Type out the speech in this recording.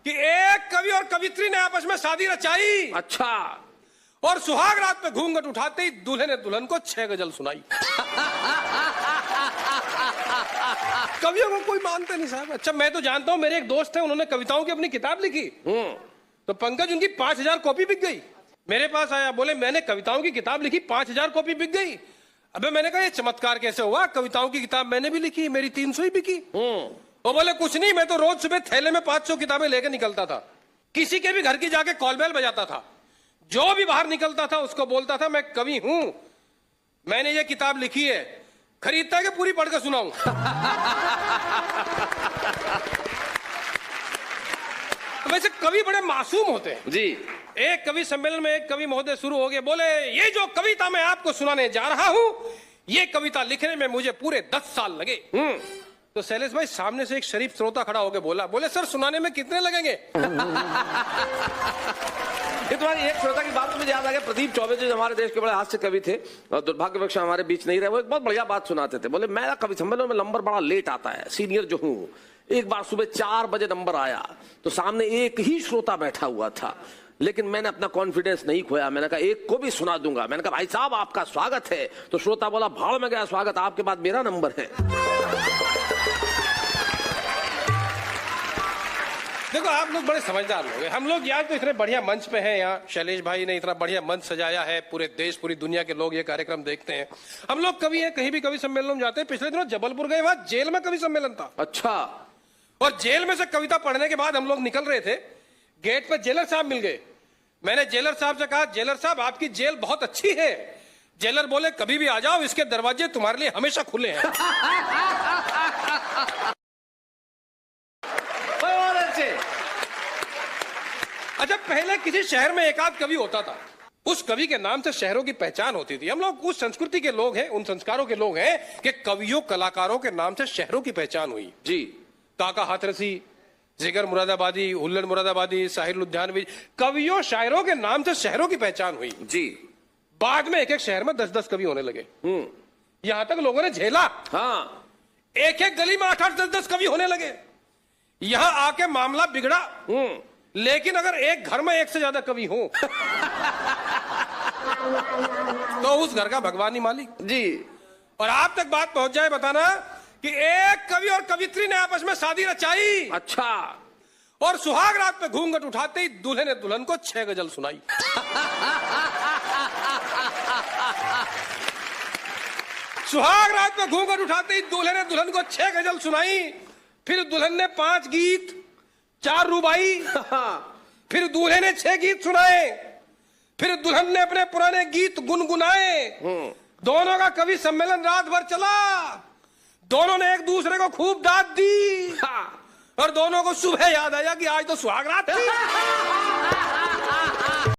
कि एक कवि और कवित्री ने आपस में शादी रचाई। अच्छा। और सुहाग रात पे घूंघट उठाते ही दूल्हे ने दुल्हन को 6 गजल सुनाई। कवियों को कोई मानते नहीं साहब। अच्छा मैं तो जानता हूं, मेरे एक दोस्त है, उन्होंने कविताओं की अपनी किताब लिखी। तो पंकज उनकी 5000 कॉपी बिक गई। मेरे पास आया, बोले मैंने कविताओं की किताब लिखी, 5000 कॉपी बिक गई। अबे मैंने कहा ये चमत्कार कैसे हुआ? कविताओं की किताब मैंने भी लिखी, मेरी 300 ही बिकी। वो बोले कुछ नहीं, मैं तो रोज सुबह थैले में 500 किताबें लेकर निकलता था, किसी के भी घर की जाके कॉल बेल बजाता था, जो भी बाहर निकलता था उसको बोलता था मैं कवि हूं, मैंने ये किताब लिखी है, खरीदता है कि पूरी पढ़कर सुनाऊं? वैसे कवि बड़े मासूम होते हैं जी। एक कवि सम्मेलन में एक कवि महोदय शुरू हो गए, बोले ये जो कविता मैं आपको सुनाने जा रहा हूं, ये कविता लिखने में मुझे पूरे 10 साल लगे। तो शैलेश भाई सामने से एक शरीफ श्रोता खड़ा होकर बोले सर सुनाने में कितने लगेंगे? ये तुम्हारी एक श्रोता की बात मुझे याद आ गया। प्रदीप चौबे जो हमारे देश के बड़े हास्य कवि थे और दुर्भाग्यवश हमारे बीच नहीं रहे, वो एक बहुत बढ़िया बात सुनाते थे। बोले मेरा कवि सम्मेलन में नंबर बड़ा लेट आता है, सीनियर जो हूँ। एक बार सुबह 4 बजे नंबर आया तो सामने एक ही श्रोता बैठा हुआ था, लेकिन मैंने अपना कॉन्फिडेंस नहीं खोया। मैंने कहा एक को भी सुना दूंगा। मैंने कहा भाई साहब आपका स्वागत है। तो श्रोता बोला भाड़ में गया स्वागत, आपके बाद मेरा नंबर है। देखो आप लोग बड़े समझदार लोग हैं। हम लोग यहाँ तो इतने बढ़िया मंच पे हैं, यहाँ शैलेश भाई ने इतना बढ़िया मंच सजाया है, पूरे देश पूरी दुनिया के लोग ये कार्यक्रम देखते हैं। हम लोग कवि हैं, कहीं भी कवि सम्मेलन में जाते हैं। पिछले दिनों जबलपुर गए, वहां जेल में कवि सम्मेलन था। अच्छा। और जेल में से कविता पढ़ने के बाद हम लोग निकल रहे थे, गेट पर जेलर साहब मिल गए। मैंने जेलर साहब से कहा जेलर साहब आपकी जेल बहुत अच्छी है। जेलर बोले कभी भी आ जाओ, इसके दरवाजे तुम्हारे लिए हमेशा खुले हैं। अच्छा पहले किसी शहर में एक आध कवि होता था, उस कवि के नाम से शहरों की पहचान होती थी। हम लोग उस संस्कृति के लोग हैं, उन संस्कारों के लोग हैं कि कवियों कलाकारों के नाम से शहरों की पहचान हुई। जी। काका हाथरसी, जिगर मुरादाबादी, हुल्लड़ मुरादाबादी, साहिर लुधियानवी, कवियों शायरों के नाम से शहरों की पहचान हुई। जी। बाद में एक एक शहर में 10-10 कवि होने लगे। यहां तक लोगों ने झेला। हाँ। एक एक गली में 8-8, 10-10 कवि होने लगे। यहां आके मामला बिगड़ा। लेकिन अगर एक घर में एक से ज्यादा कवि हो तो उस घर का भगवान ही मालिक। जी। और आप तक बात पहुंच जाए बताना कि एक कवि और कवित्री ने आपस में शादी रचाई। अच्छा। और सुहाग रात पे घूंघट उठाते ही दूल्हे ने दुल्हन को 6 गजल सुनाई। सुहाग रात पे घूंघट उठाते ही दूल्हे ने दुल्हन को 6 गजल सुनाई। फिर दुल्हन ने 5 गीत, 4 रुबाई, फिर दूल्हे ने 6 गीत सुनाए। फिर दुल्हन ने अपने पुराने गीत गुनगुनाए। दोनों का कवि सम्मेलन रात भर चला। दोनों ने एक दूसरे को खूब दाद दी और दोनों को सुबह याद आया कि आज तो सुहाग रात थी।